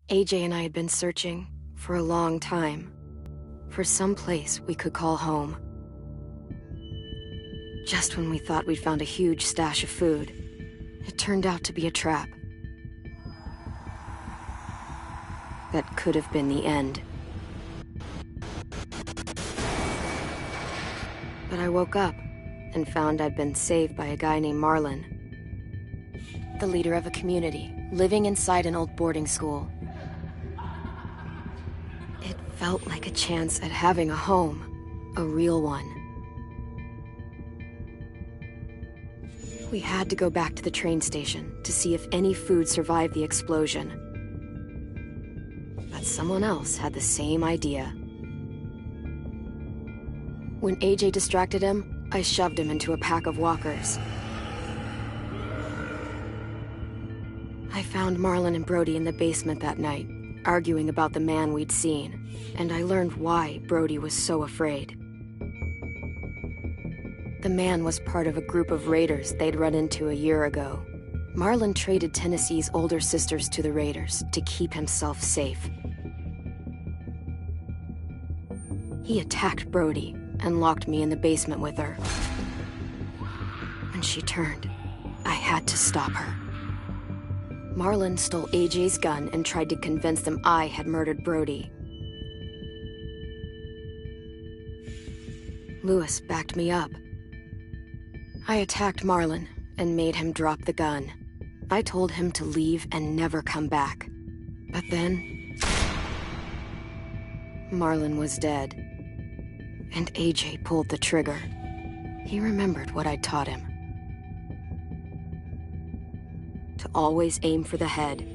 AJ and I had been searching for a long time for some place we could call home. Just when we thought we'd found a huge stash of food, it turned out to be a trap. That could have been the end. But I woke up and found I'd been saved by a guy named Marlon, the leader of a community living inside an old boarding school. It felt like a chance at having a home, a real one. We had to go back to the train station to see if any food survived the explosion. But someone else had the same idea. When AJ distracted him, I shoved him into a pack of walkers. I found Marlon and Brody in the basement that night, arguing about the man we'd seen, and I learned why Brody was so afraid. The man was part of a group of raiders they'd run into a year ago. Marlon traded Tennessee's older sisters to the raiders to keep himself safe. He attacked Brody and locked me in the basement with her. When she turned, I had to stop her. Marlon stole AJ's gun and tried to convince them I had murdered Brody. Lewis backed me up. I attacked Marlon and made him drop the gun. I told him to leave and never come back. But then, Marlon was dead. And AJ pulled the trigger. He remembered what I'd taught him. To always aim for the head.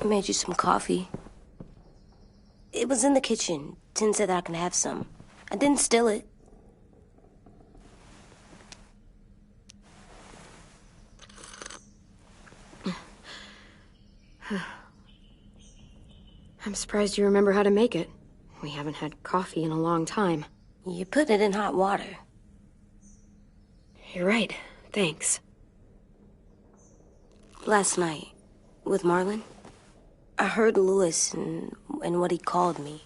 I made you some coffee. It was in the kitchen. Tin said that I can have some. I didn't steal it. I'm surprised you remember how to make it. We haven't had coffee in a long time. You put it in hot water. You're right. Thanks. Last night, with Marlon, I heard Lewis and what he called me.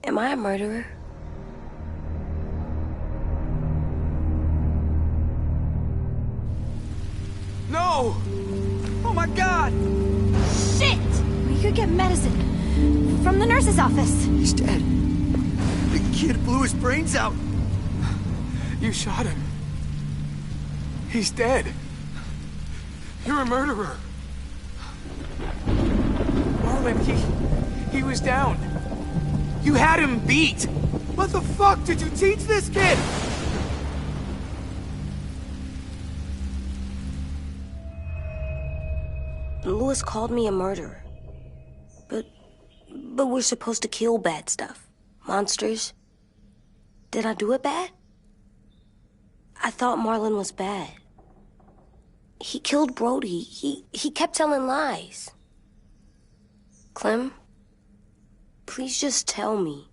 Am I a murderer? No! Oh my God! Shit! We could get medicine from the nurse's office. He's dead. The kid blew his brains out. You shot him. He's dead. You're a murderer. Marlon, he was down. You had him beat. What the fuck did you teach this kid? Lewis called me a murderer. But we're supposed to kill bad stuff. Monsters. Did I do it bad? I thought Marlon was bad. He killed Brody. He kept telling lies. Clem, please just tell me.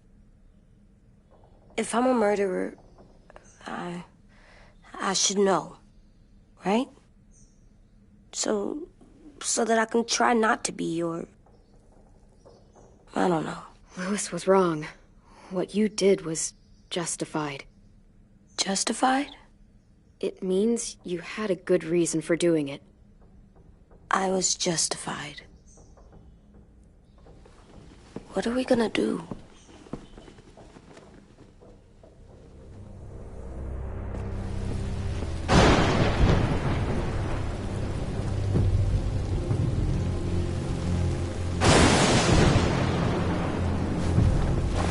If I'm a murderer, I should know, right? So that I can try not to be or I don't know. Louis was wrong. What you did was justified. Justified? It means you had a good reason for doing it. I was justified. What are we gonna do?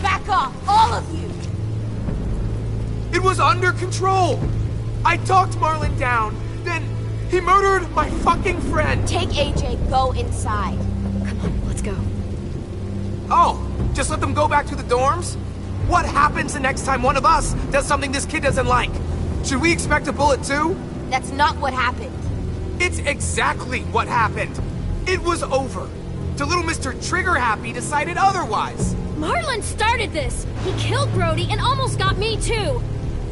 Back off, all of you! It was under control! I talked Marlon down, then he murdered my fucking friend! Take AJ, go inside. Come on, let's go. Oh, just let them go back to the dorms? What happens the next time one of us does something this kid doesn't like? Should we expect a bullet too? That's not what happened. It's exactly what happened. It was over. Till little Mr. Trigger Happy decided otherwise. Marlon started this! He killed Brody and almost got me too!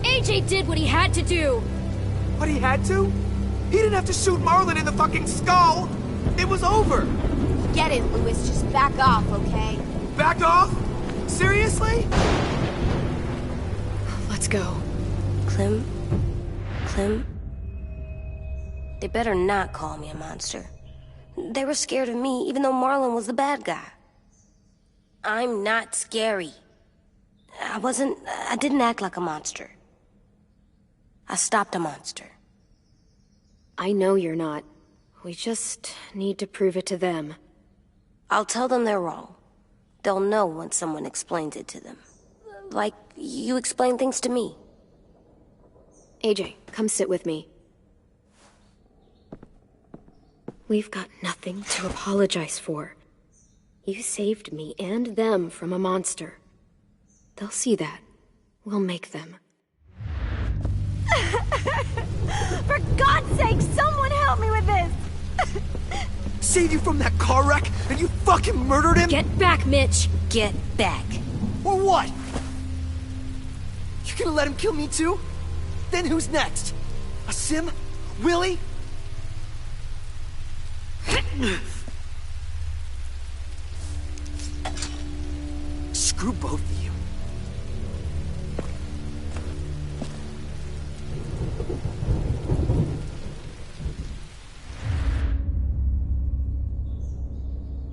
AJ did what he had to do! What he had to? He didn't have to shoot Marlon in the fucking skull! It was over! Get it, Louis. Just back off, okay? Back off? Seriously? Let's go. Clem? Clem? They better not call me a monster. They were scared of me, even though Marlon was the bad guy. I'm not scary. I didn't act like a monster. I stopped a monster. I know you're not. We just need to prove it to them. I'll tell them they're wrong. They'll know when someone explains it to them. Like you explain things to me. AJ, come sit with me. We've got nothing to apologize for. You saved me and them from a monster. They'll see that. We'll make them. For God's sake, someone help me with this! Saved you from that car wreck, and you fucking murdered him? Get back, Mitch! Get back. Or what? You gonna let him kill me too? Then who's next? A Sim? Willie? Screw both of you.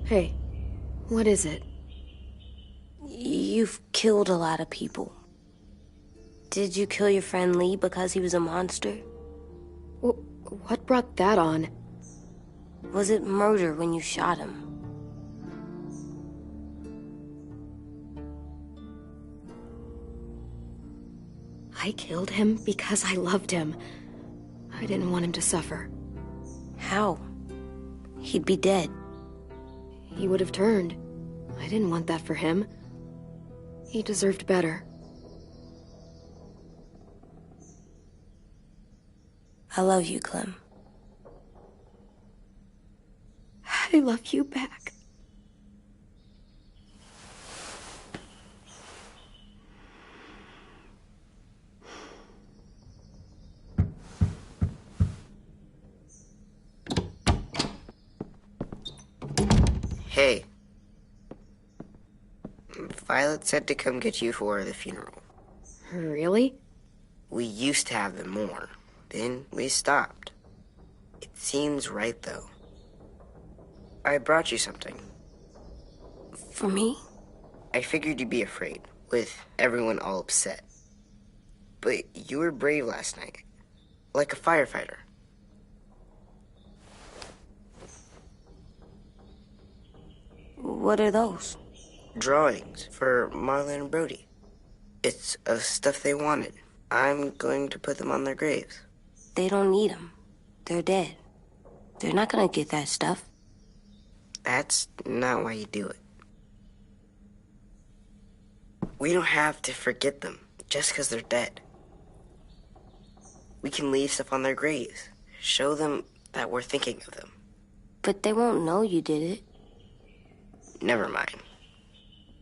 Hey, what is it? You've killed a lot of people. Did you kill your friend Lee because he was a monster? What brought that on? Was it murder when you shot him? I killed him because I loved him. I didn't want him to suffer. How? He'd be dead. He would have turned. I didn't want that for him. He deserved better. I love you, Clem. I love you back. Hey. Violet said to come get you for the funeral. Really? We used to have them more. Then we stopped. It seems right, though. I brought you something. For me? I figured you'd be afraid, with everyone all upset. But you were brave last night. Like a firefighter. What are those? Drawings for Marlon and Brody. It's of stuff they wanted. I'm going to put them on their graves. They don't need them. They're dead. They're not gonna get that stuff. That's not why you do it. We don't have to forget them just because they're dead. We can leave stuff on their graves. Show them that we're thinking of them. But they won't know you did it. Never mind.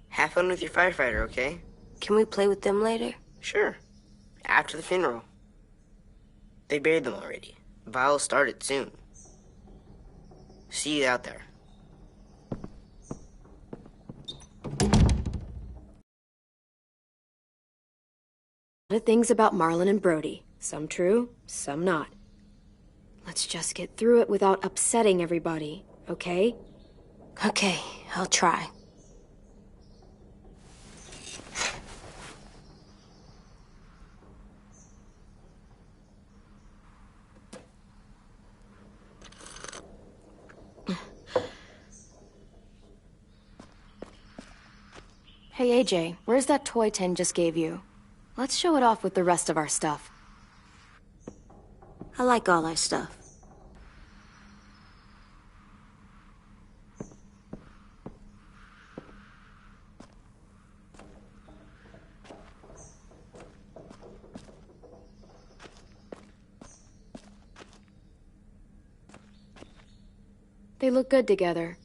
Have fun with your firefighter, okay? Can we play with them later? Sure. After the funeral. They buried them already. Vile'll start it soon. See you out there. of things about Marlon and Brody. Some true, some not. Let's just get through it without upsetting everybody, okay? Okay, I'll try. Hey AJ, where's that toy Ten just gave you? Let's show it off with the rest of our stuff. I like all our stuff. They look good together.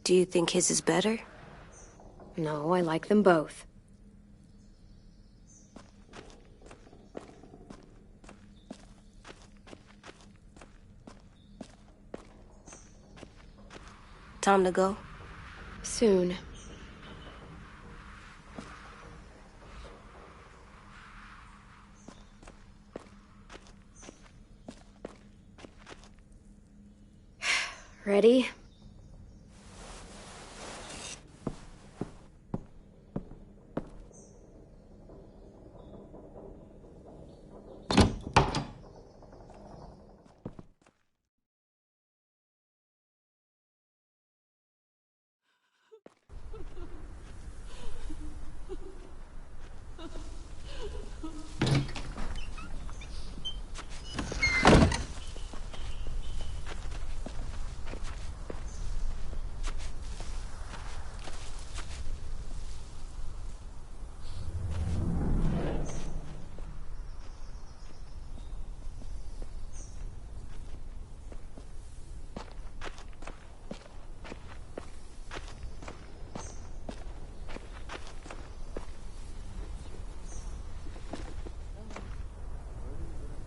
Do you think his is better? No, I like them both. Time to go? Soon. Ready?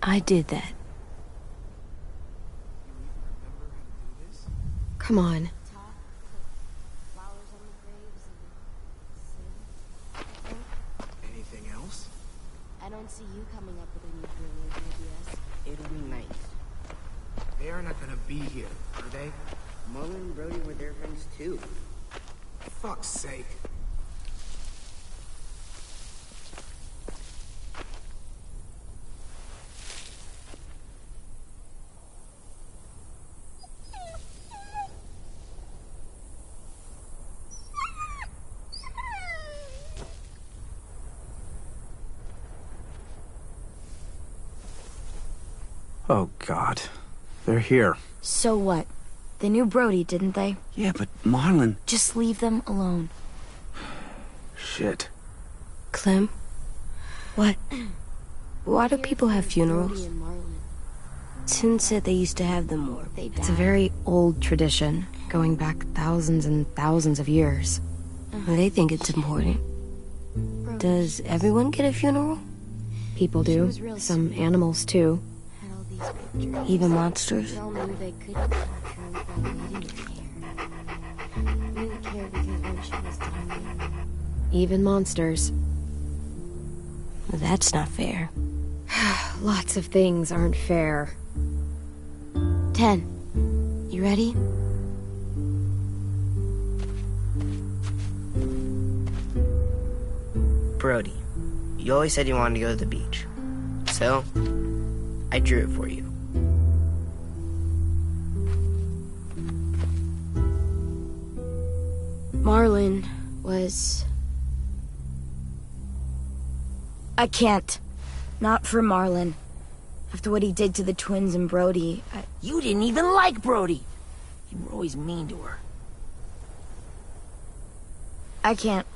I did that. Come on. Anything else? I don't see you coming up with any brilliant ideas. It'll be nice. They are not gonna be here, are they? Marlon and Brody were their friends too. Fuck's sake. Oh, God. They're here. So what? They knew Brody, didn't they? Yeah, but Marlon... Just leave them alone. Shit. Clem? What? Why do people have funerals? Tin said they used to have them more. It's a very old tradition, going back thousands and thousands of years. They think it's important. Does everyone get a funeral? People do. Some animals, too. Even monsters? Even monsters. That's not fair. Lots of things aren't fair. 10. You ready? Brody, you always said you wanted to go to the beach. So, I drew it for you. Marlon was... I can't. Not for Marlon. After what he did to the twins and Brody, You didn't even like Brody. You were always mean to her. I can't.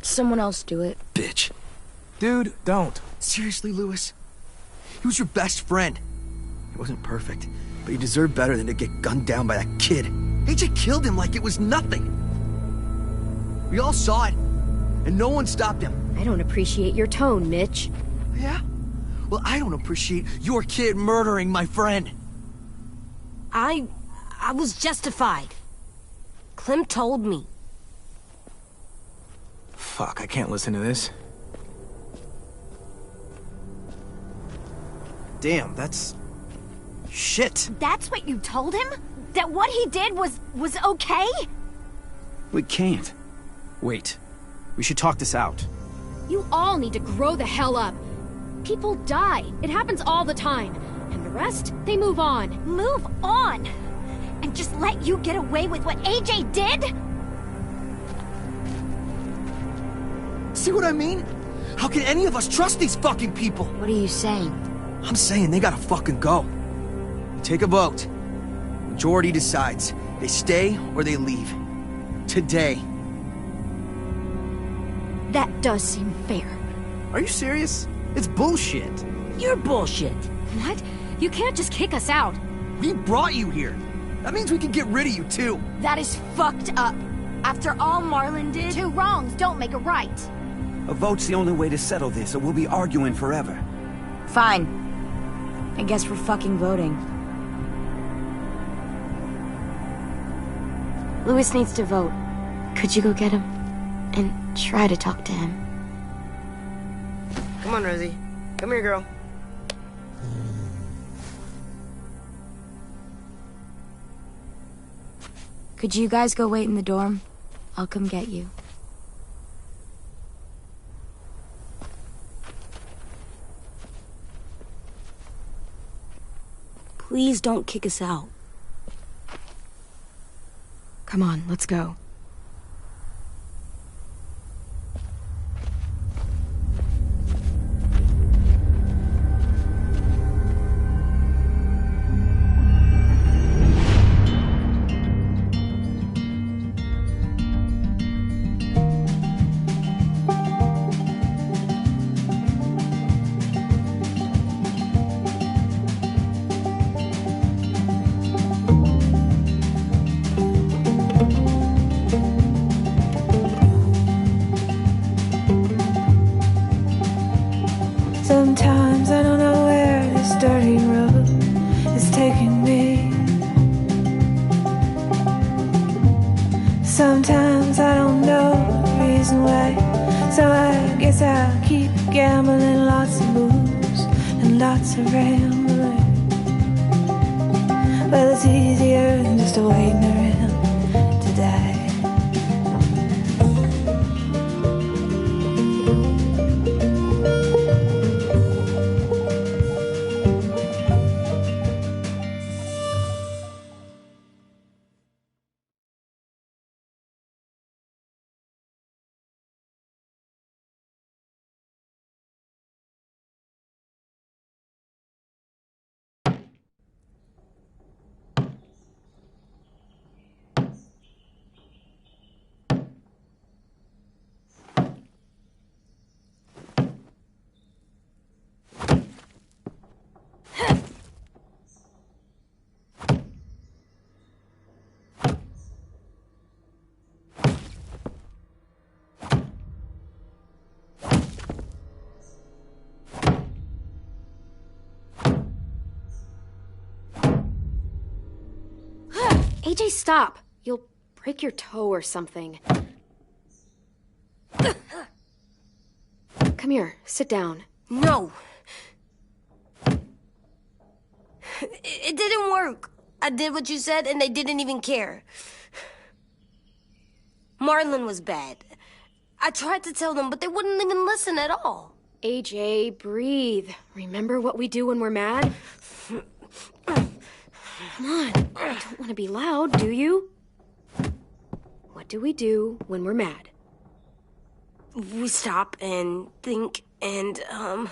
Someone else do it. Bitch. Dude, don't. Seriously, Lewis? He was your best friend. He wasn't perfect, but he deserved better than to get gunned down by that kid. AJ killed him like it was nothing. We all saw it, and no one stopped him. I don't appreciate your tone, Mitch. Yeah? Well, I don't appreciate your kid murdering my friend. I was justified. Clem told me. Fuck, I can't listen to this. damn, that's... shit. That's what you told him? That what he did was okay? We can't. Wait. We should talk this out. You all need to grow the hell up. People die. It happens all the time. And the rest, they move on. Move on? And just let you get away with what AJ did? See what I mean? How can any of us trust these fucking people? What are you saying? I'm saying they gotta fucking go. We take a vote. Majority decides. They stay or they leave. Today. That does seem fair. Are you serious? It's bullshit. You're bullshit. What? You can't just kick us out. We brought you here. That means we can get rid of you too. That is fucked up. After all Marlon did... Two wrongs don't make a right. A vote's the only way to settle this, or we'll be arguing forever. Fine. I guess we're fucking voting. Louis needs to vote. Could you go get him? And try to talk to him. Come on, Rosie. Come here, girl. Could you guys go wait in the dorm? I'll come get you. Please don't kick us out. Come on, let's go. Sometimes I don't know where this dirty road is taking me. Sometimes I don't know the reason why, so I guess I'll keep gambling. Lots of moves and lots of rambling. Well, it's easier than just waiting around to die. AJ, stop! You'll break your toe or something. Come here, sit down. No. It didn't work. I did what you said and they didn't even care. Marlon was bad. I tried to tell them, but they wouldn't even listen at all. AJ, breathe. Remember what we do when we're mad? Come on, you don't want to be loud, do you? What do we do when we're mad? We stop and think and, I'm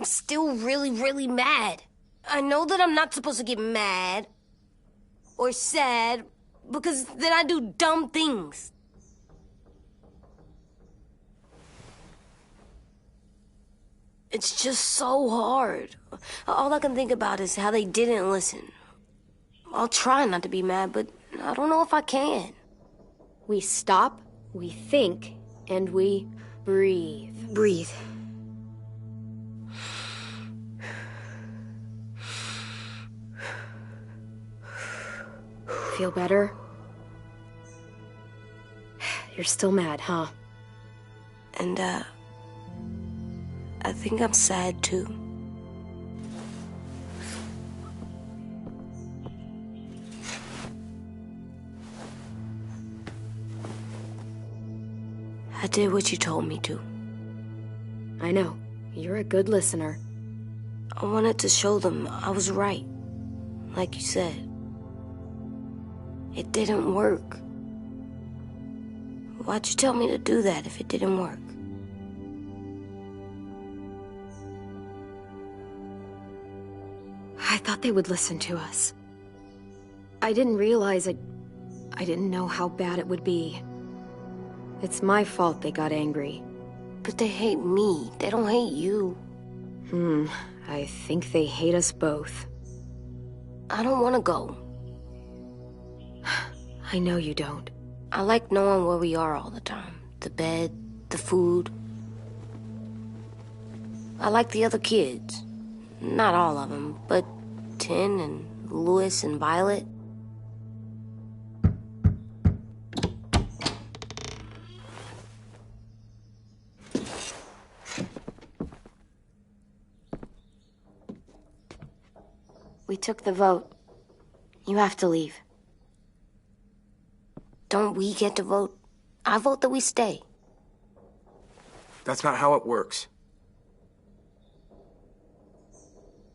still really, really mad. I know that I'm not supposed to get mad or sad because then I do dumb things. It's just so hard. All I can think about is how they didn't listen. I'll try not to be mad, but I don't know if I can. We stop, we think, and we breathe. Breathe. Feel better? You're still mad, huh? And, I think I'm sad too. I did what you told me to. I know. You're a good listener. I wanted to show them I was right. Like you said. It didn't work. Why'd you tell me to do that if it didn't work? I thought they would listen to us. I didn't realize I didn't know how bad it would be. It's my fault they got angry. But they hate me. They don't hate you. I think they hate us both. I don't want to go. I know you don't. I like knowing where we are all the time. The bed, the food. I like the other kids. Not all of them, but Tin and Louis and Violet. We took the vote. You have to leave. Don't we get to vote? I vote that we stay. That's not how it works.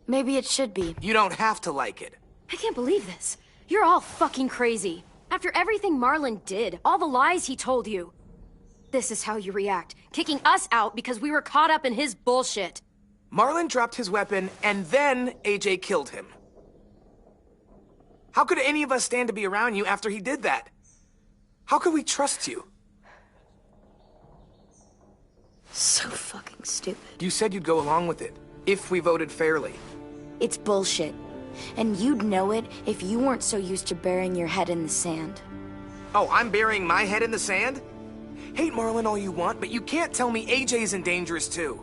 Maybe it should be. You don't have to like it. I can't believe this. You're all fucking crazy. After everything Marlon did, all the lies he told you. This is how you react, kicking us out because we were caught up in his bullshit. Marlon dropped his weapon, and then AJ killed him. How could any of us stand to be around you after he did that? How could we trust you? So fucking stupid. You said you'd go along with it, if we voted fairly. It's bullshit. And you'd know it if you weren't so used to burying your head in the sand. Oh, I'm burying my head in the sand? Hate Marlon all you want, but you can't tell me AJ's in dangerous too.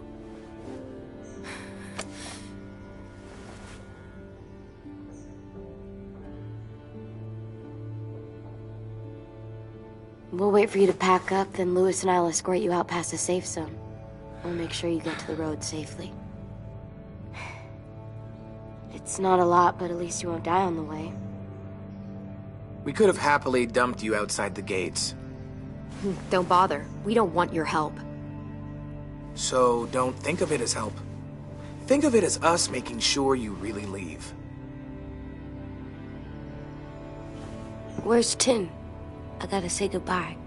We'll wait for you to pack up, then Louis and I'll escort you out past the safe zone. We'll make sure you get to the road safely. It's not a lot, but at least you won't die on the way. We could have happily dumped you outside the gates. Don't bother. We don't want your help. So don't think of it as help. Think of it as us making sure you really leave. Where's Tin? I gotta say goodbye.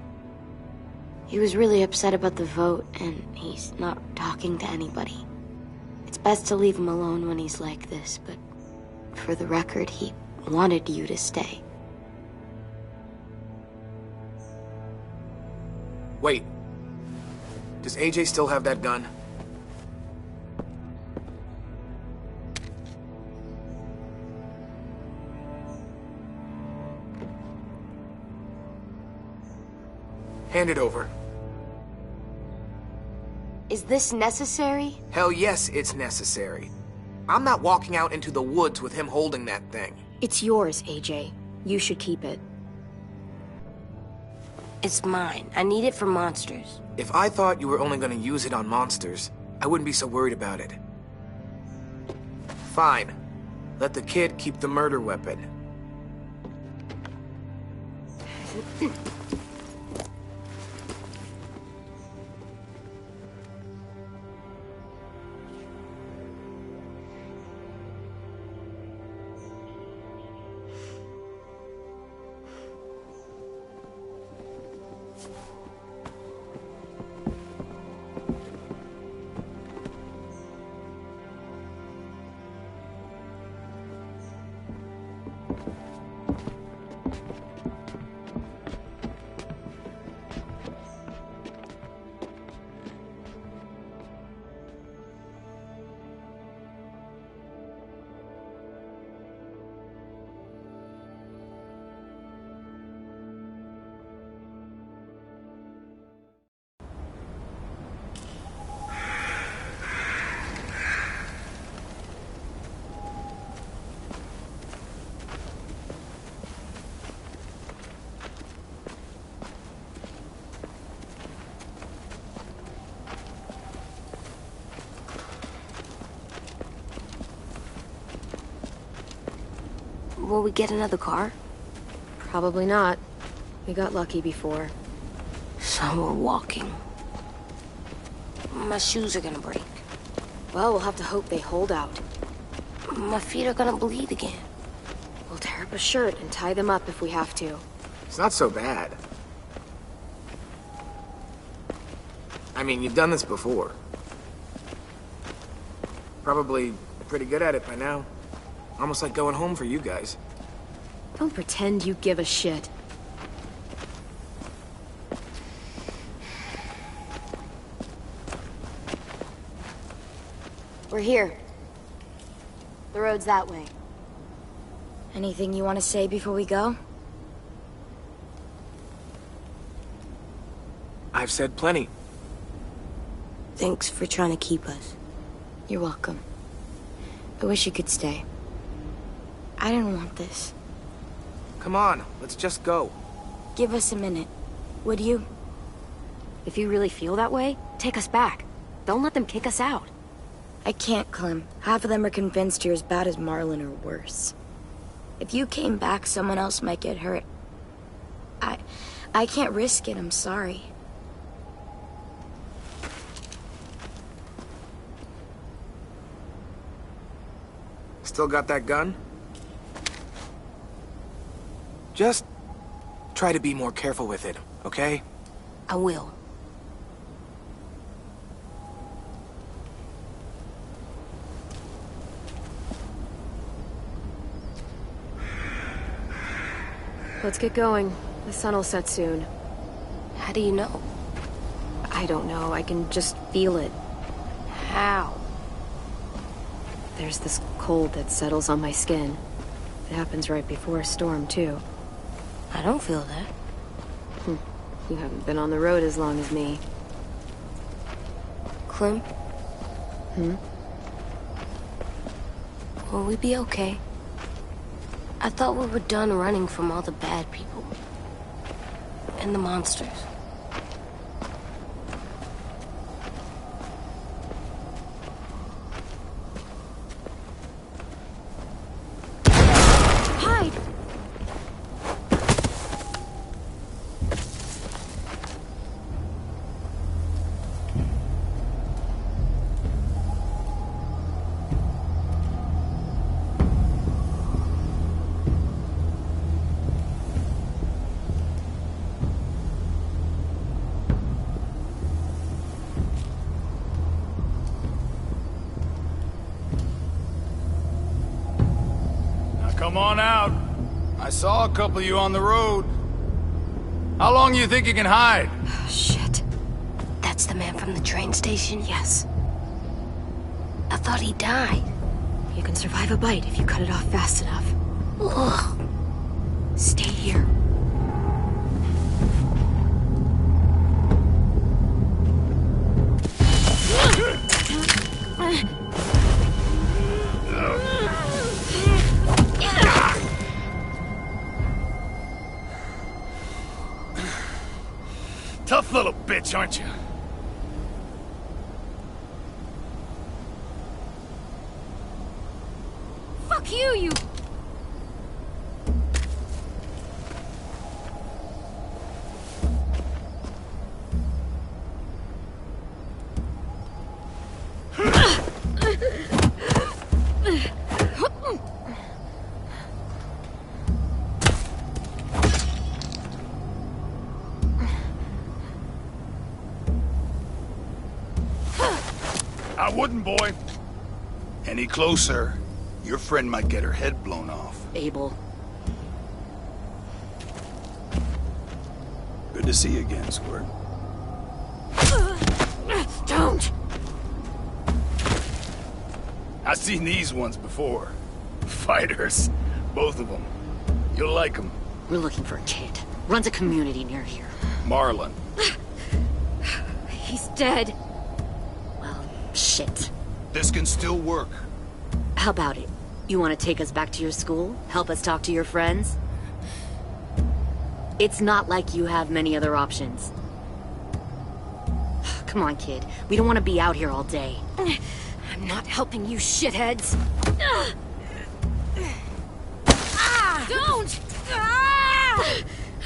He was really upset about the vote, and he's not talking to anybody. It's best to leave him alone when he's like this, but for the record, he wanted you to stay. Wait. Does AJ still have that gun? Hand it over. Is this necessary? Hell yes, it's necessary. I'm not walking out into the woods with him holding that thing. It's yours, AJ. You should keep it. It's mine. I need it for monsters. If I thought you were only gonna use it on monsters, I wouldn't be so worried about it. Fine. Let the kid keep the murder weapon. Will we get another car? Probably not. We got lucky before. So we're walking. My shoes are gonna break. Well, we'll have to hope they hold out. My feet are gonna bleed again. We'll tear up a shirt and tie them up if we have to. It's not so bad. I mean, you've done this before. Probably pretty good at it by now. Almost like going home for you guys. Don't pretend you give a shit. We're here. The road's that way. Anything you want to say before we go? I've said plenty. Thanks for trying to keep us. You're welcome. I wish you could stay. I didn't want this. Come on, let's just go. Give us a minute, would you? If you really feel that way, take us back. Don't let them kick us out. I can't, Clem. Half of them are convinced you're as bad as Marlon or worse. If you came back, someone else might get hurt. I can't risk it, I'm sorry. Still got that gun? Just try to be more careful with it, okay? I will. Let's get going. The sun will set soon. How do you know? I don't know. I can just feel it. How? There's this cold that settles on my skin. It happens right before a storm, too. I don't feel that. You haven't been on the road as long as me. Clem? Will we be okay? I thought we were done running from all the bad people. And the monsters. Hide! Come on out. I saw a couple of you on the road. How long you think you can hide? Shit. That's the man from the train station? Yes. I thought he died. You can survive a bite if you cut it off fast enough. Ugh. Stay here. Tough little bitch, aren't you? Fuck you, you... I wouldn't, boy. Any closer, your friend might get her head blown off. Abel. Good to see you again, Squirt. Don't! I've seen these ones before. Fighters. Both of them. You'll like them. We're looking for a kid. Runs a community near here. Marlon. He's dead. Well, shit. This can still work. How about it? You want to take us back to your school? Help us talk to your friends? It's not like you have many other options. Come on, kid. We don't want to be out here all day. I'm not helping you shitheads.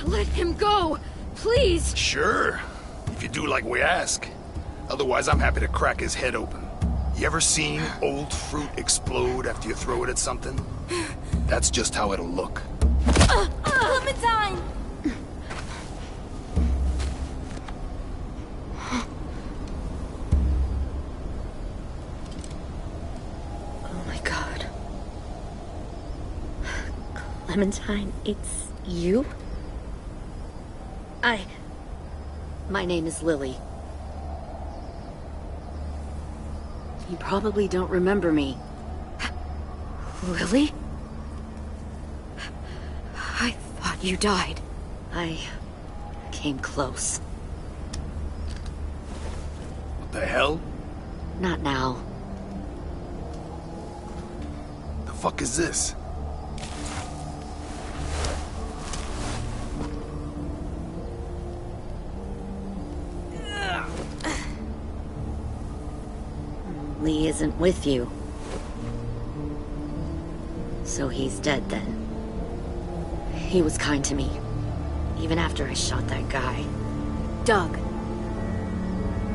Let him go! Please! Sure. If you do like we ask. Otherwise, I'm happy to crack his head open. You ever seen old fruit explode after you throw it at something? That's just how it'll look. Clementine! Oh my god. Clementine, it's you? My name is Lily. You probably don't remember me. Lily? I thought you died. I came close. What the hell? Not now. The fuck is this? Lee isn't with you. So he's dead then. He was kind to me, even after I shot that guy. Doug.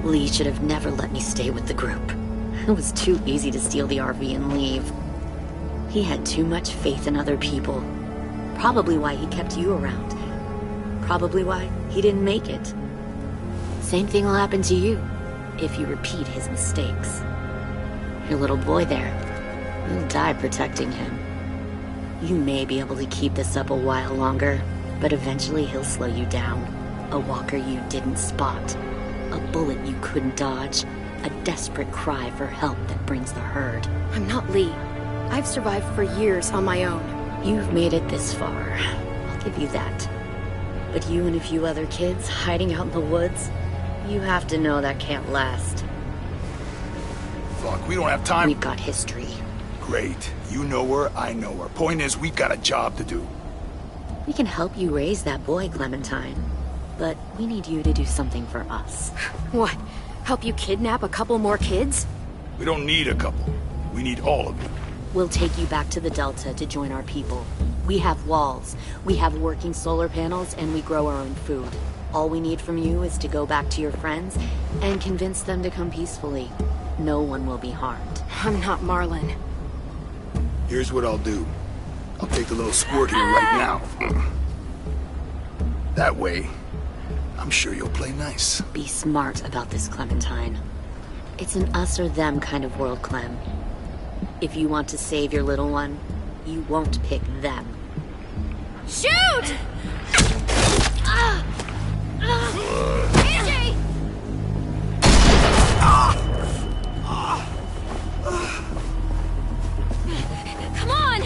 Lee should have never let me stay with the group. It was too easy to steal the RV and leave. He had too much faith in other people. Probably why he kept you around. Probably why he didn't make it. Same thing will happen to you, if you repeat his mistakes. Your little boy there, you'll die protecting him. You may be able to keep this up a while longer, but eventually he'll slow you down. A walker you didn't spot. A bullet you couldn't dodge. A desperate cry for help that brings the herd. I'm not Lee. I've survived for years on my own. You've made it this far. I'll give you that. But you and a few other kids hiding out in the woods, you have to know that can't last. Fuck, we don't have time. We've got history. Great. You know her, I know her. Point is, we've got a job to do. We can help you raise that boy, Clementine. But we need you to do something for us. What? Help you kidnap a couple more kids? We don't need a couple. We need all of them. We'll take you back to the Delta to join our people. We have walls, we have working solar panels, and we grow our own food. All we need from you is to go back to your friends and convince them to come peacefully. No one will be harmed. I'm not Marlon. Here's what I'll do. I'll take a little squirt here right now. That way, I'm sure you'll play nice. Be smart about this, Clementine. It's an us or them kind of world, Clem. If you want to save your little one, you won't pick them. Shoot! AJ! Come on!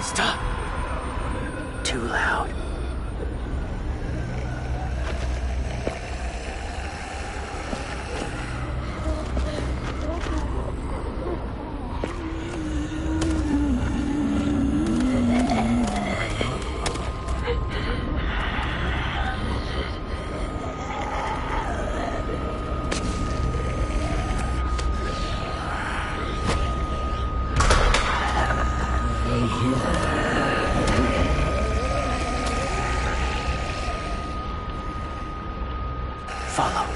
Stop. Too loud. Follow.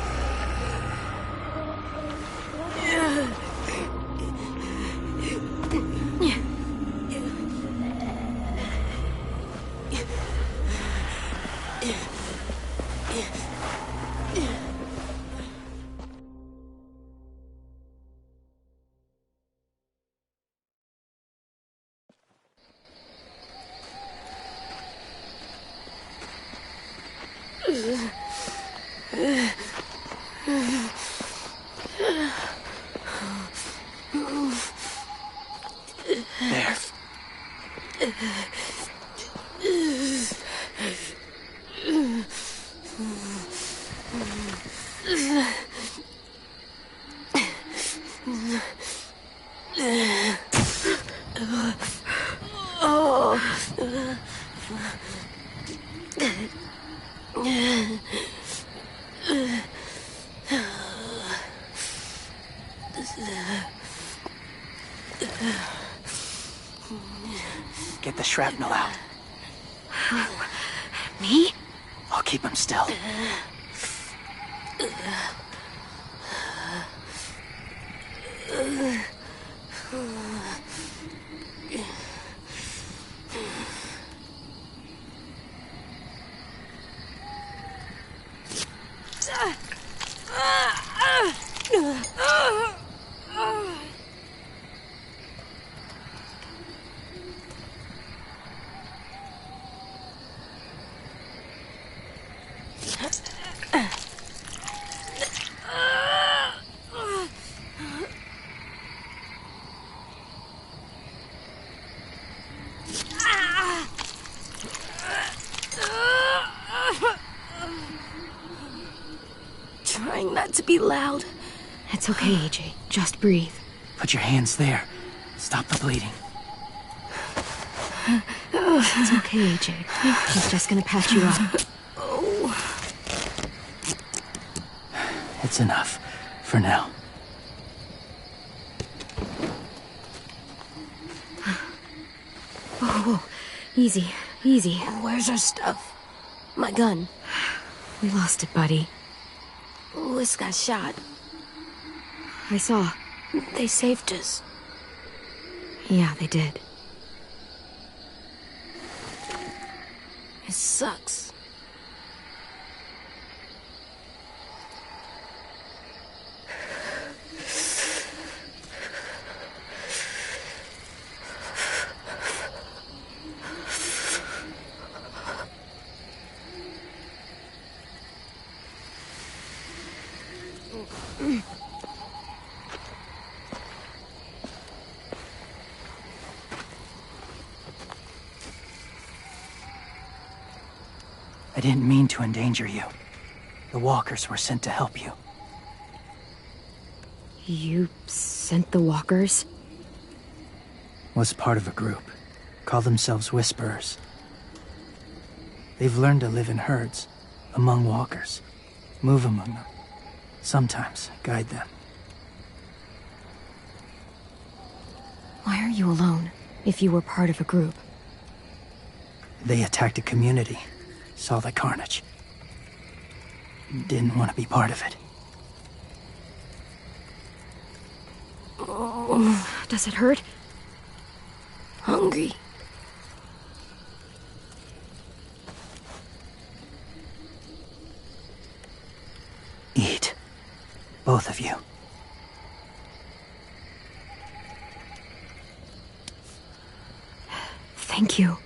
There. Get the shrapnel out. Me? I'll keep him still. Trying not to be loud. It's okay, AJ. Just breathe. Put your hands there. Stop the bleeding. It's okay, AJ. He's just gonna patch you up. Oh. It's enough. For now. Whoa, whoa. Easy, easy. Where's our stuff? My gun. We lost it, buddy. Lewis got shot. I saw. They saved us. Yeah, they did. It sucks. I didn't mean to endanger you. The walkers were sent to help you. You sent the walkers? Was part of a group. Call themselves Whisperers. They've learned to live in herds, among walkers. Move among them. Sometimes guide them. Why are you alone, if you were part of a group? They attacked a community. Saw the carnage. Didn't want to be part of it. Oh, does it hurt? Hungry. Eat. Both of you. Thank you.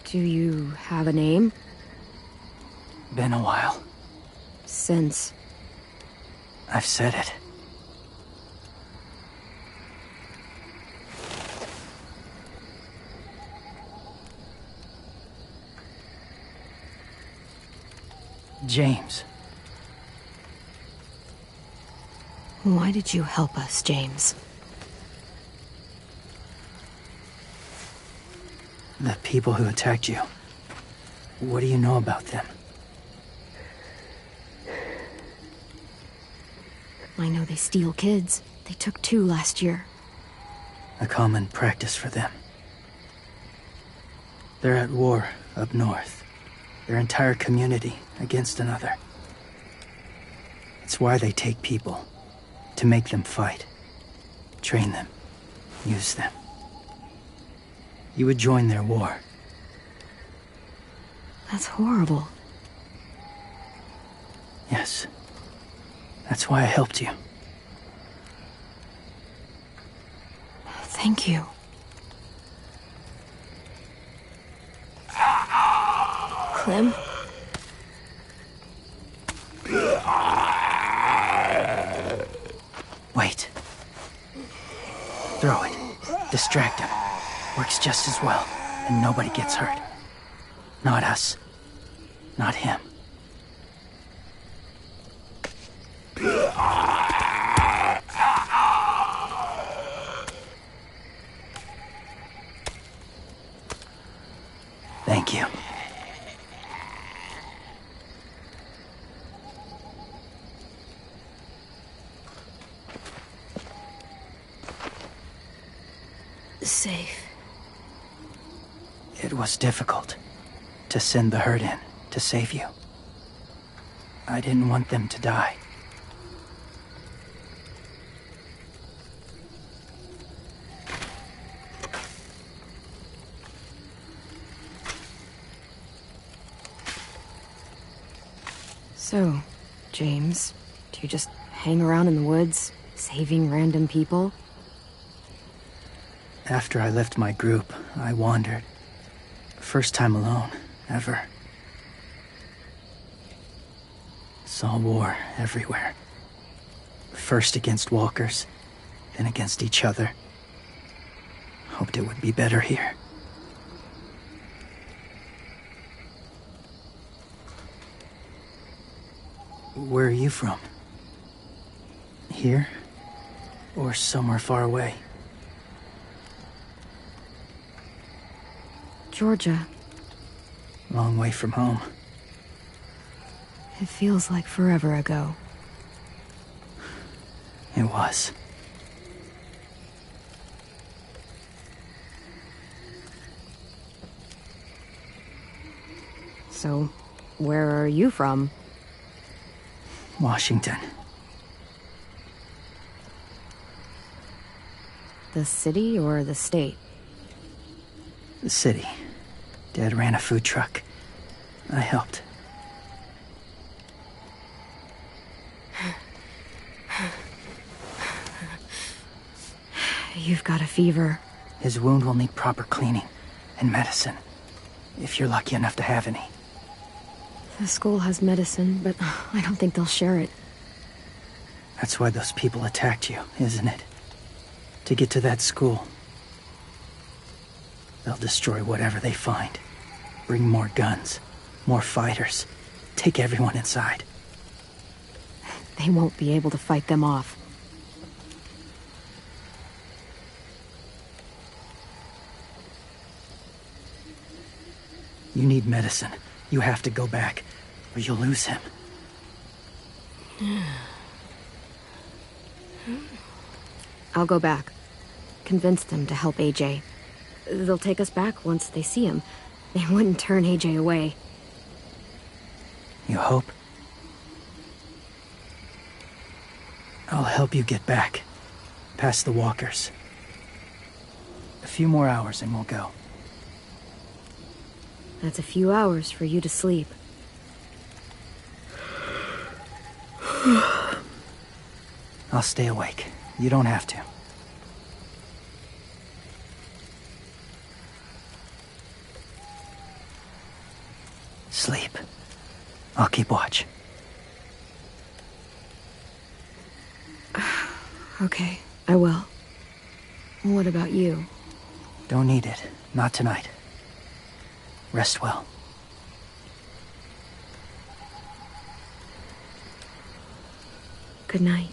Do you have a name? Been a while. Since I've said it. James. Why did you help us, James? The people who attacked you. What do you know about them? I know they steal kids. They took 2 last year. A common practice for them. They're at war up north. Their entire community against another. It's why they take people. To make them fight. Train them. Use them. You would join their war. That's horrible. Yes. That's why I helped you. Thank you. Clem? Wait. Throw it. Distract him. Works just as well, and nobody gets hurt. Not us. Not him. Thank you. Safe. It was difficult to send the herd in to save you. I didn't want them to die. So, James, do you just hang around in the woods, saving random people? After I left my group, I wandered. First time alone, ever. Saw war everywhere. First against walkers, then against each other. Hoped it would be better here. Where are you from? Here? Or somewhere far away? Georgia. Long way from home. It feels like forever ago. It was. So, where are you from? Washington. The city or the state? The city. Dad ran a food truck. I helped. You've got a fever. His wound will need proper cleaning and medicine, if you're lucky enough to have any. The school has medicine, but I don't think they'll share it. That's why those people attacked you, isn't it? To get to that school. They'll destroy whatever they find. Bring more guns, more fighters. Take everyone inside. They won't be able to fight them off. You need medicine. You have to go back, or you'll lose him. I'll go back. Convince them to help AJ. They'll take us back once they see him. They wouldn't turn AJ away. You hope? I'll help you get back. Past the walkers. A few more hours and we'll go. That's a few hours for you to sleep. I'll stay awake. You don't have to. Sleep. I'll keep watch. Okay, I will. What about you? Don't need it. Not tonight. Rest well. Good night.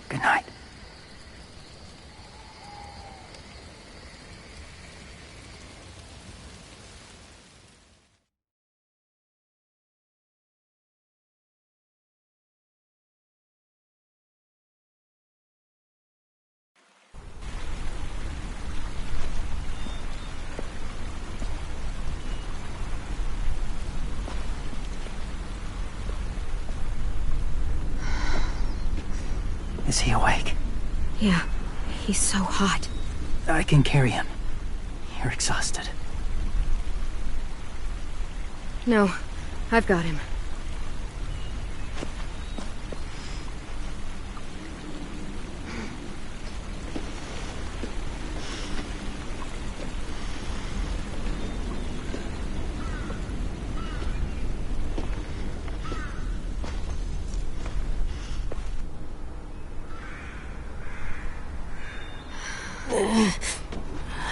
Good night. Is he awake? Yeah, he's so hot. I can carry him. You're exhausted. No, I've got him.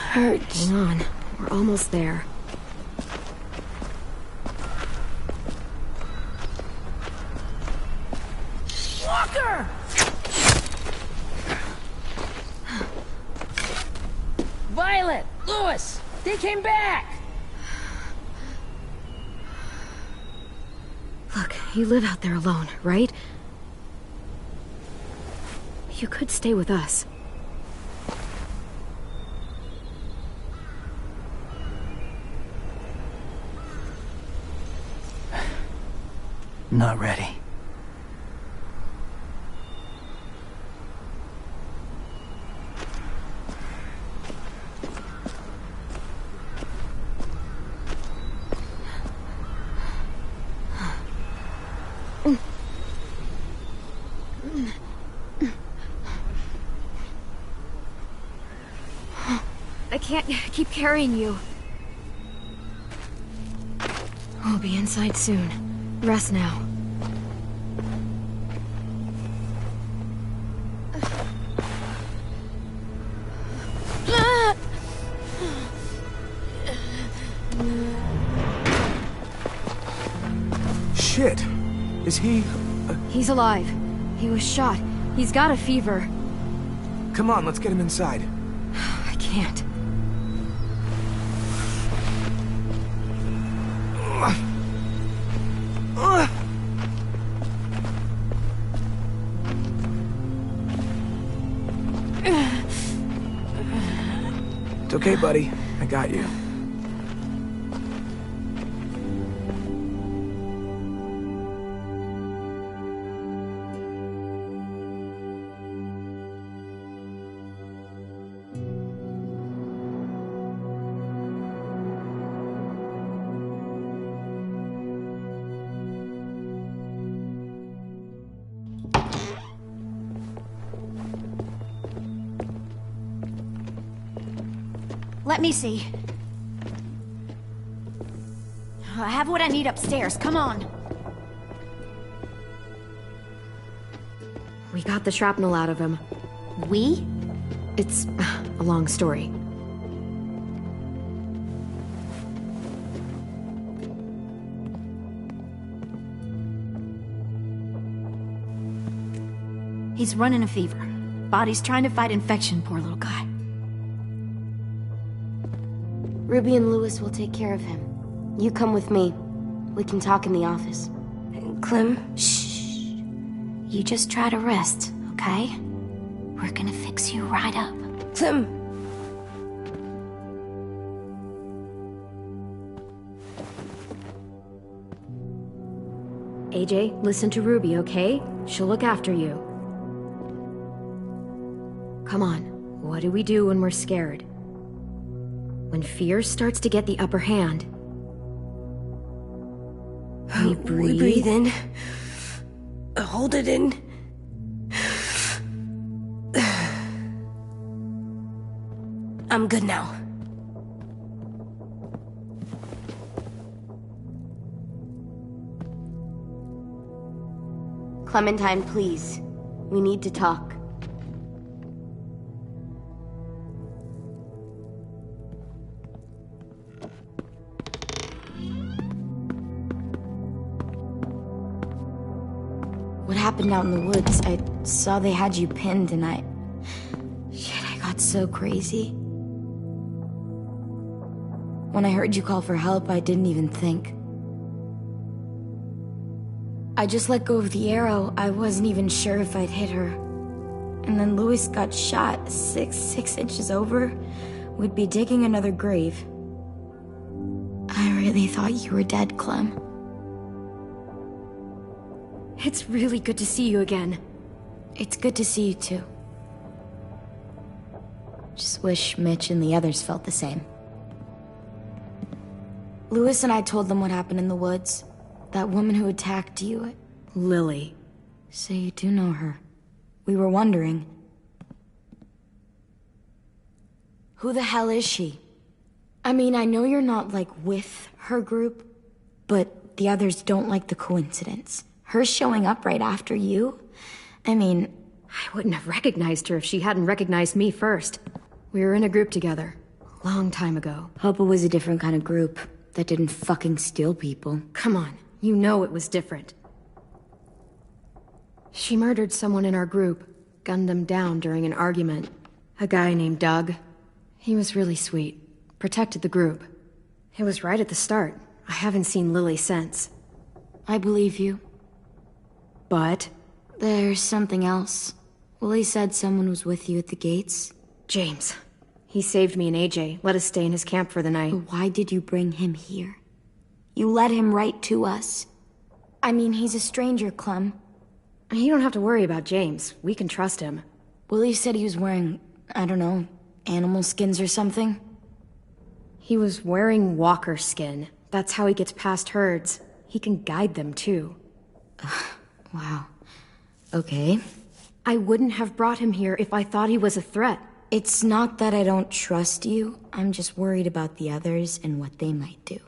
Hurts. Hang on, we're almost there. Walker! Violet! Louis! They came back! Look, you live out there alone, right? You could stay with us. Not ready. I can't keep carrying you. We'll be inside soon. Rest now. Shit. Is he... He's alive. He was shot. He's got a fever. Come on, let's get him inside. I can't. It's okay, buddy. I got you. Let me see. I have what I need upstairs. Come on. We got the shrapnel out of him. We? It's a long story. He's running a fever. Body's trying to fight infection, poor little guy. Ruby and Louis will take care of him. You come with me. We can talk in the office. Clem, shh. You just try to rest, okay? We're gonna fix you right up. Clem! AJ, listen to Ruby, okay? She'll look after you. Come on, what do we do when we're scared? When fear starts to get the upper hand, we breathe. We breathe in. Hold it in. I'm good now. Clementine, please. We need to talk. What happened out in the woods? I saw they had you pinned and Shit, I got so crazy. When I heard you call for help, I didn't even think. I just let go of the arrow. I wasn't even sure if I'd hit her. And then Louis got shot 6 inches over. We'd be digging another grave. I really thought you were dead, Clem. It's really good to see you again. It's good to see you too. Just wish Mitch and the others felt the same. Louis and I told them what happened in the woods. That woman who attacked you. Lily. So you do know her. We were wondering. Who the hell is she? I mean, I know you're not, like, with her group, but the others don't like the coincidence. Her showing up right after you? I mean... I wouldn't have recognized her if she hadn't recognized me first. We were in a group together. A long time ago. Hope it was a different kind of group that didn't fucking steal people. Come on, you know it was different. She murdered someone in our group, gunned them down during an argument. A guy named Doug. He was really sweet. Protected the group. It was right at the start. I haven't seen Lily since. I believe you. But? There's something else. Willie said someone was with you at the gates. James. He saved me and AJ, let us stay in his camp for the night. But why did you bring him here? You led him right to us. I mean, he's a stranger, Clem. You don't have to worry about James. We can trust him. Willie said he was wearing, I don't know, animal skins or something? He was wearing walker skin. That's how he gets past herds. He can guide them, too. Wow. Okay. I wouldn't have brought him here if I thought he was a threat. It's not that I don't trust you. I'm just worried about the others and what they might do.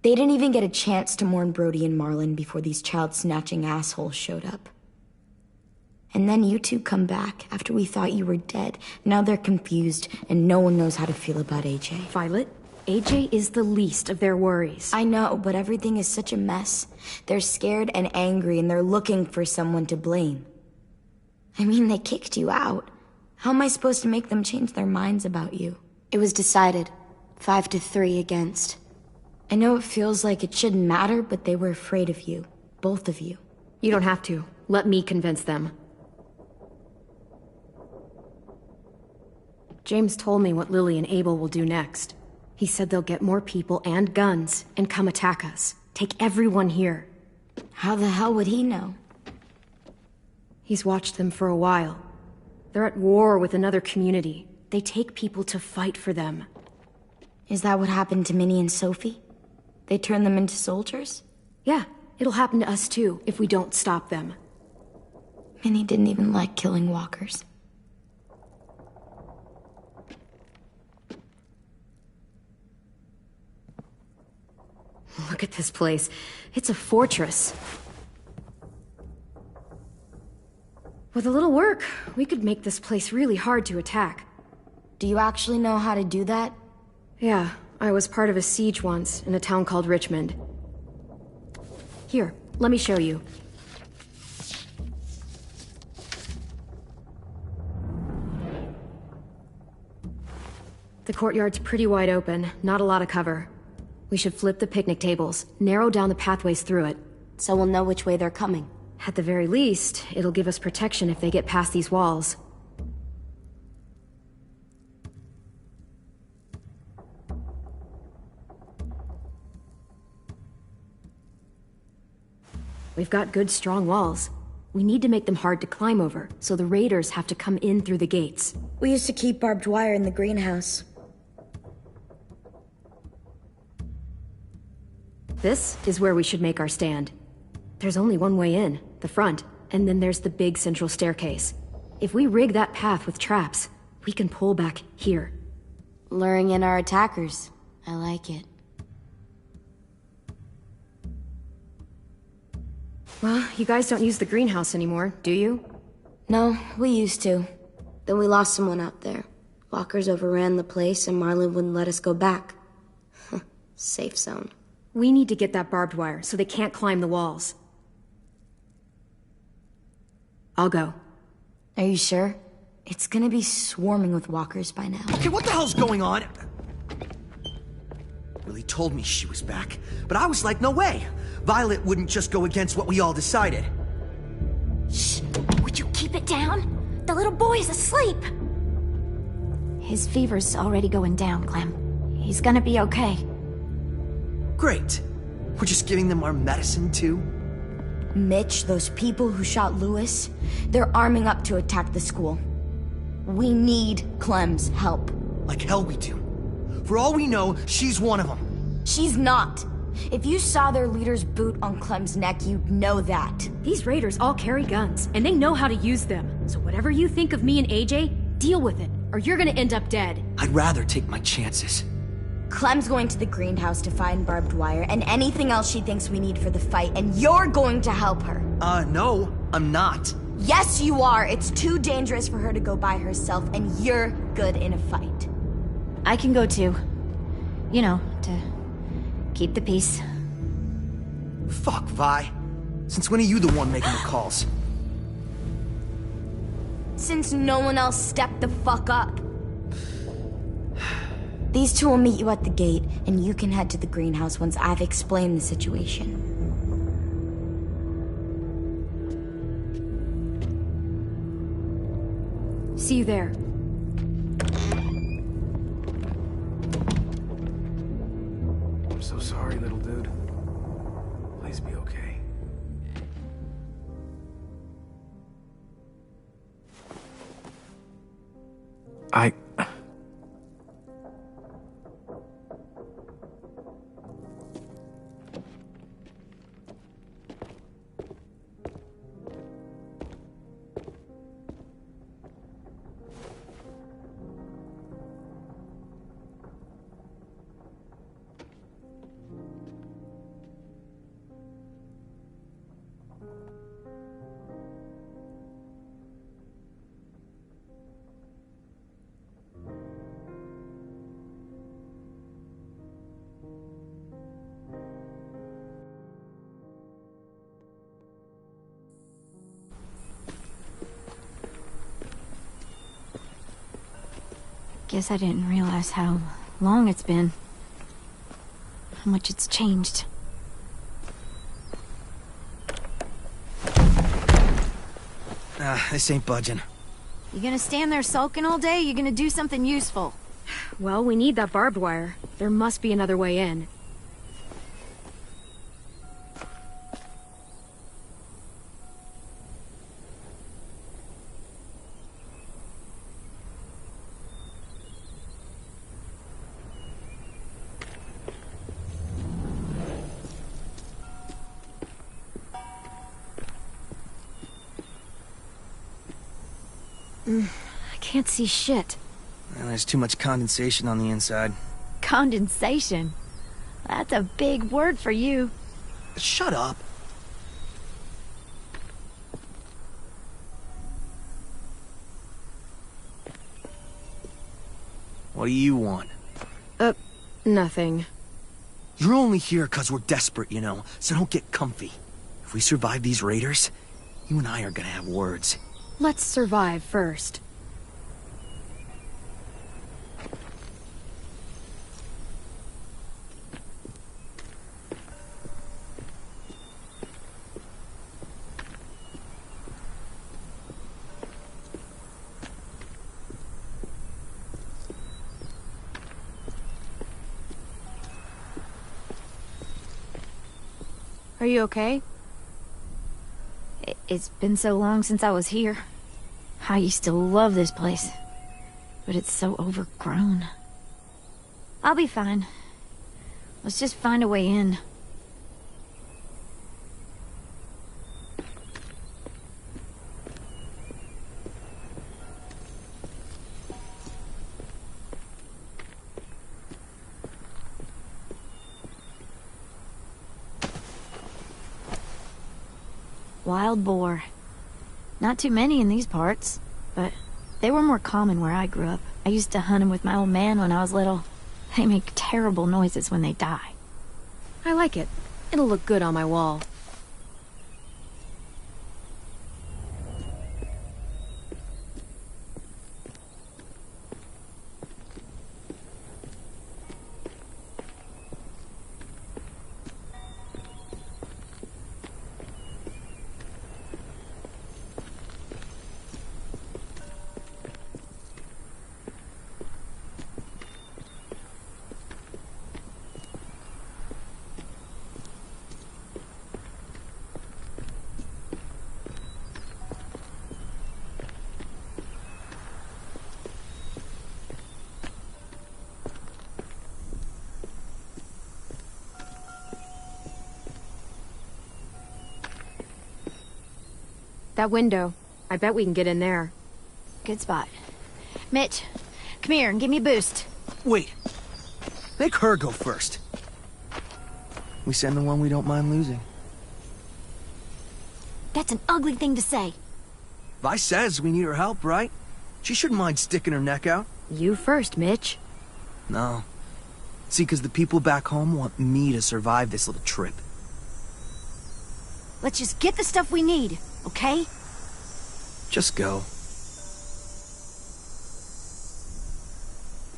They didn't even get a chance to mourn Brody and Marlon before these child-snatching assholes showed up. And then you two come back after we thought you were dead. Now they're confused, and no one knows how to feel about AJ. Violet, AJ is the least of their worries. I know, but everything is such a mess. They're scared and angry, and they're looking for someone to blame. I mean, they kicked you out. How am I supposed to make them change their minds about you? It was decided. 5-3 against. I know it feels like it shouldn't matter, but they were afraid of you. Both of you. You don't have to. Let me convince them. James told me what Lily and Abel will do next. He said they'll get more people and guns and come attack us. Take everyone here. How the hell would he know? He's watched them for a while. They're at war with another community. They take people to fight for them. Is that what happened to Minnie and Sophie? They turn them into soldiers? Yeah, it'll happen to us too, if we don't stop them. Minnie didn't even like killing walkers. Look at this place. It's a fortress. With a little work, we could make this place really hard to attack. Do you actually know how to do that? Yeah, I was part of a siege once in a town called Richmond. Here, let me show you. The courtyard's pretty wide open, not a lot of cover. We should flip the picnic tables, narrow down the pathways through it. So we'll know which way they're coming. At the very least, it'll give us protection if they get past these walls. We've got good, strong walls. We need to make them hard to climb over, so the raiders have to come in through the gates. We used to keep barbed wire in the greenhouse. This is where we should make our stand. There's only one way in, the front, and then there's the big central staircase. If we rig that path with traps, we can pull back here. Luring in our attackers. I like it. Well, you guys don't use the greenhouse anymore, do you? No, we used to. Then we lost someone out there. Walkers overran the place and Marlin wouldn't let us go back. Safe zone. We need to get that barbed wire so they can't climb the walls. I'll go. Are you sure? It's gonna be swarming with walkers by now. Okay, what the hell's going on? Willie told me she was back, but I was like, no way. Violet wouldn't just go against what we all decided. Shh! Would you keep it down? The little boy's asleep! His fever's already going down, Clem. He's gonna be okay. Great. We're just giving them our medicine, too? Mitch, those people who shot Lewis, they're arming up to attack the school. We need Clem's help. Like hell we do. For all we know, she's one of them. She's not. If you saw their leader's boot on Clem's neck, you'd know that. These raiders all carry guns, and they know how to use them. So whatever you think of me and AJ, deal with it, or you're gonna end up dead. I'd rather take my chances. Clem's going to the greenhouse to find barbed wire and anything else she thinks we need for the fight, and you're going to help her. No, I'm not. Yes, you are. It's too dangerous for her to go by herself, and you're good in a fight. I can go too. You know, to keep the peace. Fuck, Vi. Since when are you the one making the calls? Since no one else stepped the fuck up. These two will meet you at the gate, and you can head to the greenhouse once I've explained the situation. See you there. I'm so sorry, little dude. Please be okay. Guess I didn't realize how long it's been. How much it's changed. This ain't budging. You gonna stand there sulking all day? You gonna do something useful? Well, we need that barbed wire. There must be another way in. I can't see shit. Well, there's too much condensation on the inside. Condensation? That's a big word for you. Shut up. What do you want? Nothing. You're only here because we're desperate, you know, so don't get comfy. If we survive these raiders, you and I are gonna have words. Let's survive first. Are you okay? It's been so long since I was here. I used to love this place, but it's so overgrown. I'll be fine. Let's just find a way in. Wild boar. Not too many in these parts, but they were more common where I grew up. I used to hunt them with my old man when I was little. They make terrible noises when they die. I like it. It'll look good on my wall. That window. I bet we can get in there. Good spot. Mitch, come here and give me a boost. Wait. Make her go first. We send the one we don't mind losing. That's an ugly thing to say. Vi says we need her help, right? She shouldn't mind sticking her neck out. You first, Mitch. No. See, because the people back home want me to survive this little trip. Let's just get the stuff we need, okay? Just go.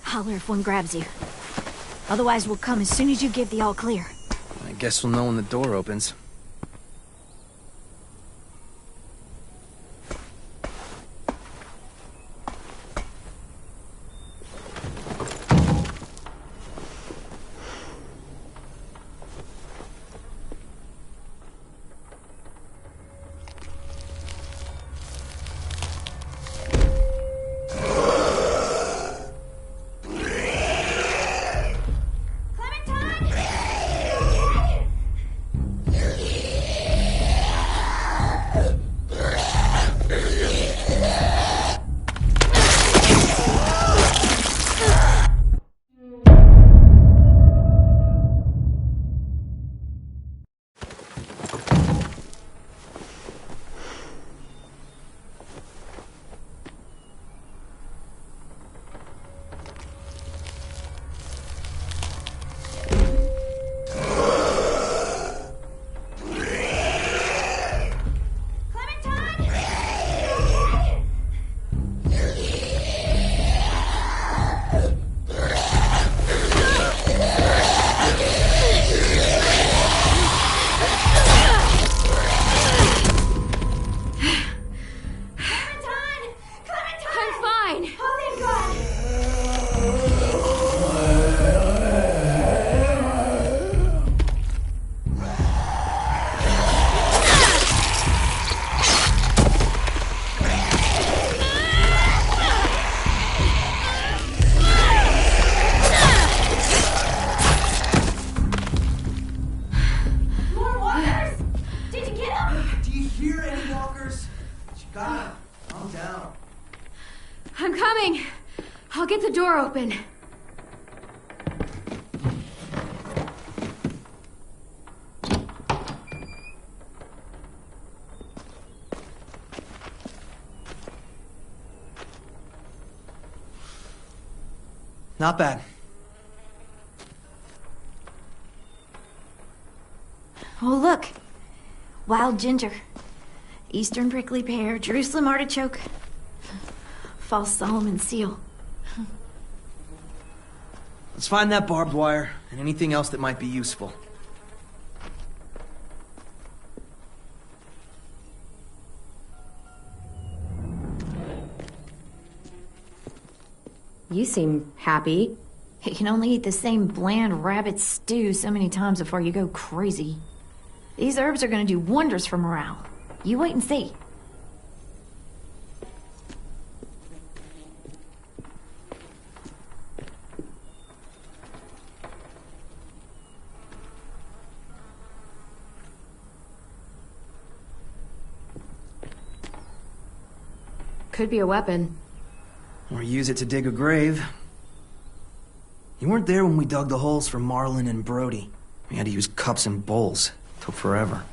Holler if one grabs you. Otherwise, we'll come as soon as you give the all clear. I guess we'll know when the door opens. Open. Not bad. Oh, look. Wild ginger. Eastern prickly pear, Jerusalem artichoke. False Solomon seal. Let's find that barbed wire and anything else that might be useful. You seem happy. You can only eat the same bland rabbit stew so many times before you go crazy. These herbs are gonna do wonders for morale. You wait and see. Could be a weapon. Or use it to dig a grave. You weren't there when we dug the holes for Marlin and Brody. We had to use cups and bowls. Took forever.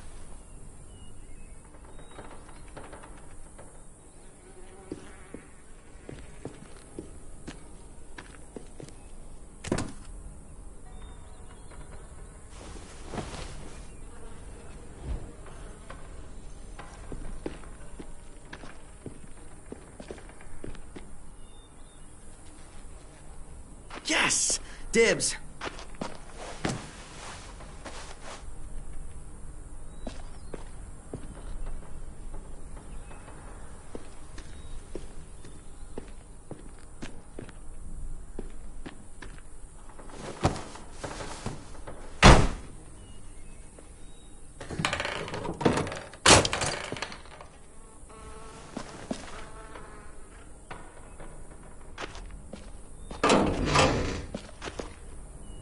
Yes! Dibs.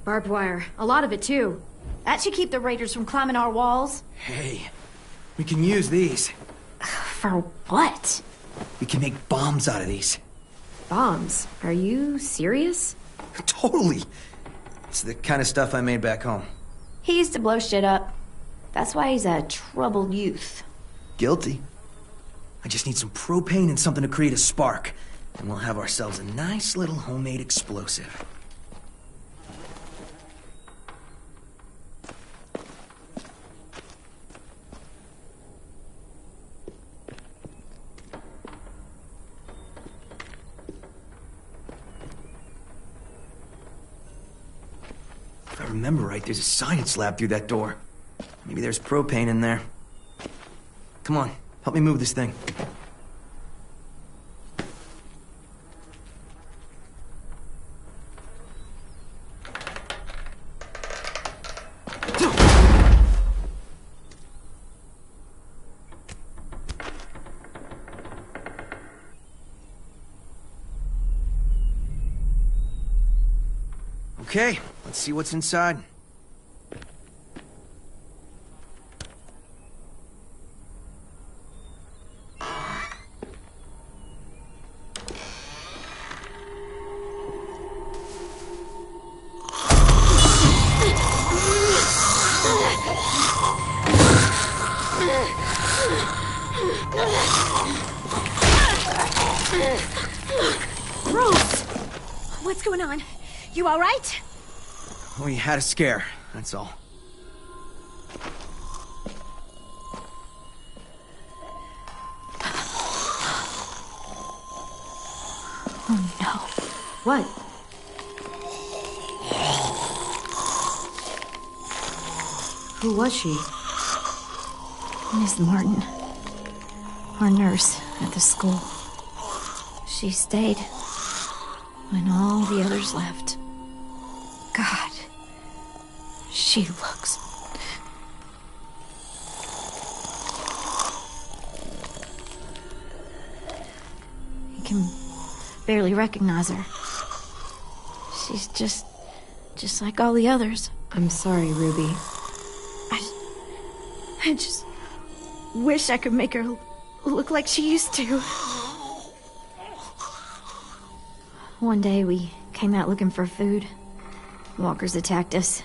Barbed wire. A lot of it, too. That should keep the raiders from climbing our walls. Hey, we can use these. For what? We can make bombs out of these. Bombs? Are you serious? Totally. It's the kind of stuff I made back home. He used to blow shit up. That's why he's a troubled youth. Guilty. I just need some propane and something to create a spark. And we'll have ourselves a nice little homemade explosive. If I remember right, there's a science lab through that door. Maybe there's propane in there. Come on, help me move this thing. Okay, let's see what's inside. Rose! What's going on? You all right? We had a scare, that's all. Oh no. What? Who was she? Miss Martin. Our nurse at the school. She stayed when all the others left. God. She looks... You can barely recognize her. She's just like all the others. I'm sorry, Ruby. I just wish I could make her look like she used to. One day we came out looking for food. Walkers attacked us.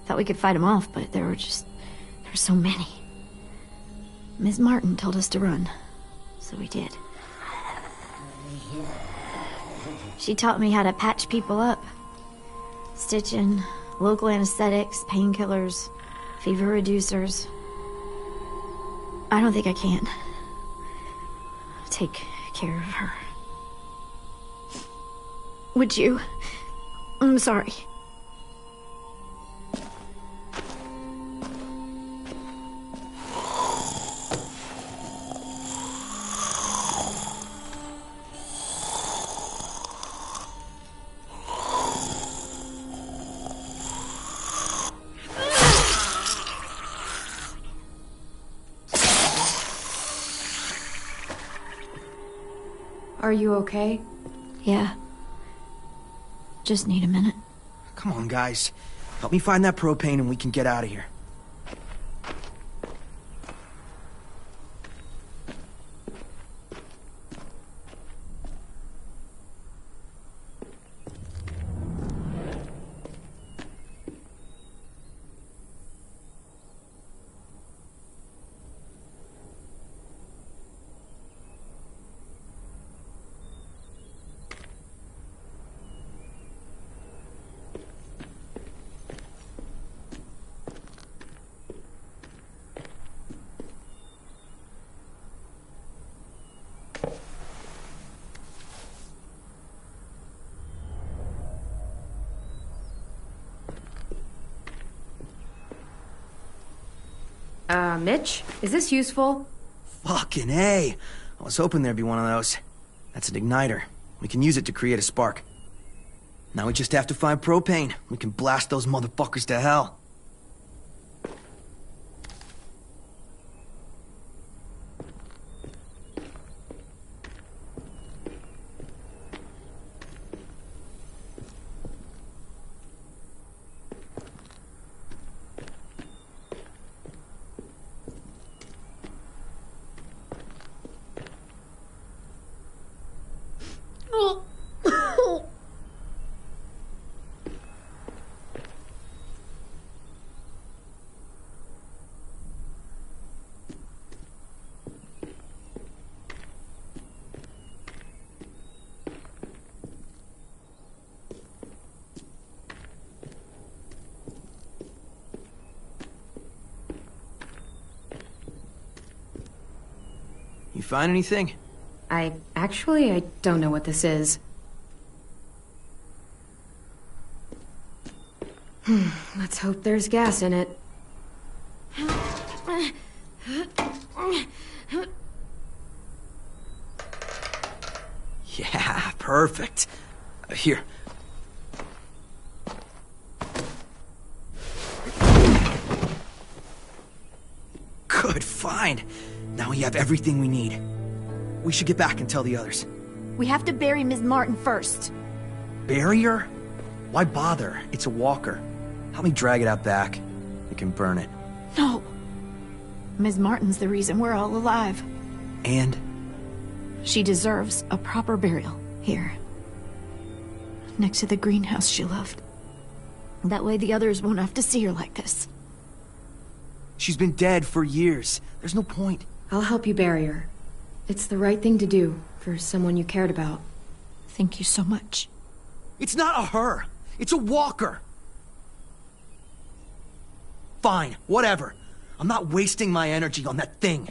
Thought we could fight them off, but there were so many. Ms. Martin told us to run, so we did. She taught me how to patch people up. Stitching, local anesthetics, painkillers, fever reducers. I don't think I can take care of her. Would you? I'm sorry. Are you okay? Yeah. Just need a minute. Come on, guys. Help me find that propane and we can get out of here. Mitch? Is this useful? Fucking A. I was hoping there'd be one of those. That's an igniter. We can use it to create a spark. Now we just have to find propane. We can blast those motherfuckers to hell. You find anything? I don't know what this is. Let's hope there's gas in it. Yeah, perfect. Here. Good find. Now we have everything we need. We should get back and tell the others. We have to bury Ms. Martin first. Bury her? Why bother? It's a walker. Help me drag it out back. We can burn it. No. Ms. Martin's the reason we're all alive. And? She deserves a proper burial here. Next to the greenhouse she loved. That way the others won't have to see her like this. She's been dead for years. There's no point. I'll help you bury her. It's the right thing to do for someone you cared about. Thank you so much. It's not a her. It's a walker. Fine, whatever. I'm not wasting my energy on that thing.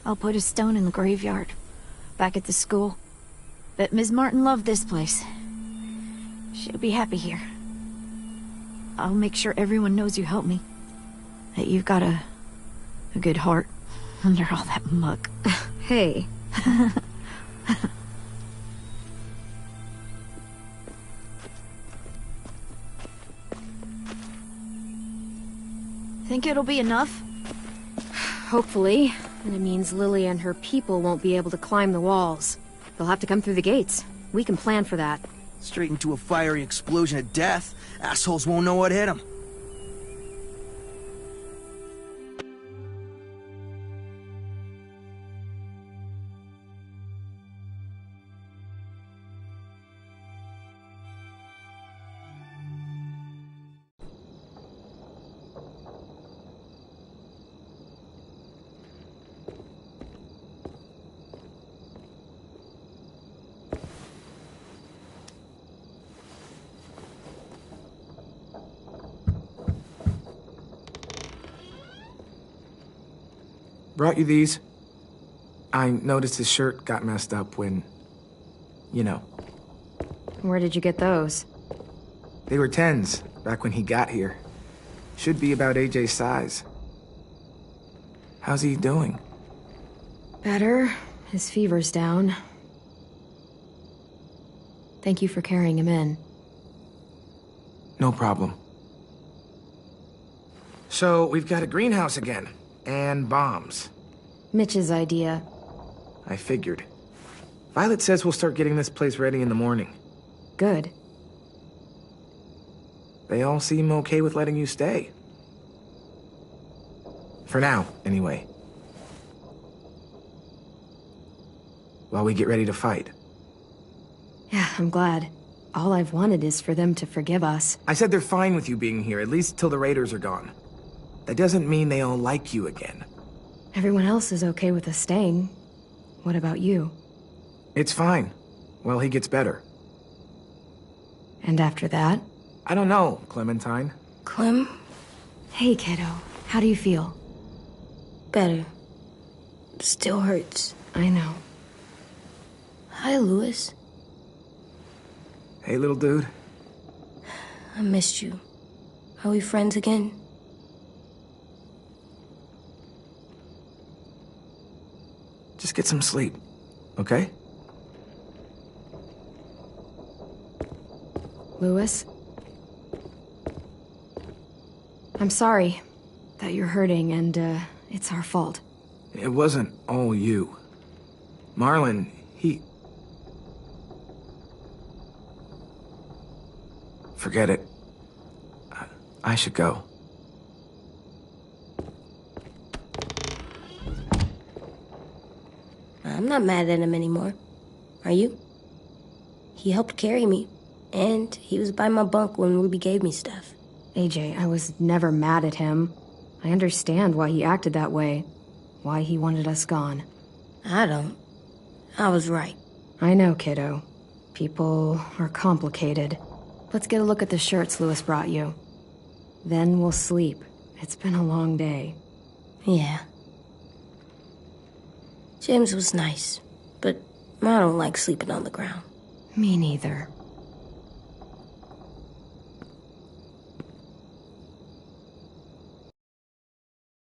I'll put a stone in the graveyard, back at the school. Bet Ms. Martin loved this place. She'll be happy here. I'll make sure everyone knows you helped me. That you've got a good heart under all that muck. Hey. Think it'll be enough? Hopefully. And it means Lily and her people won't be able to climb the walls. They'll have to come through the gates. We can plan for that. Straight into a fiery explosion of death. Assholes won't know what hit them. Brought you these. I noticed his shirt got messed up when... you know. Where did you get those? They were 10s, back when he got here. Should be about AJ's size. How's he doing? Better. His fever's down. Thank you for carrying him in. No problem. So, we've got a greenhouse again. And bombs. Mitch's idea. I figured. Violet says we'll start getting this place ready in the morning. Good. They all seem okay with letting you stay. For now, anyway. While we get ready to fight. Yeah, I'm glad. All I've wanted is for them to forgive us. I said they're fine with you being here, at least till the raiders are gone. That doesn't mean they all like you again. Everyone else is okay with us staying. What about you? It's fine. Well, he gets better. And after that? I don't know, Clementine. Clem? Hey, kiddo. How do you feel? Better. Still hurts. I know. Hi, Louis. Hey, little dude. I missed you. Are we friends again? Just get some sleep, okay? Louis? I'm sorry that you're hurting, and, it's our fault. It wasn't all you. Marlon, he... Forget it. I should go. I'm not mad at him anymore. Are you? He helped carry me, and he was by my bunk when Ruby gave me stuff. AJ, I was never mad at him. I understand why he acted that way. Why he wanted us gone. I don't. I was right. I know, kiddo. People are complicated. Let's get a look at the shirts Louis brought you. Then we'll sleep. It's been a long day. Yeah. James was nice, but I don't like sleeping on the ground. Me neither.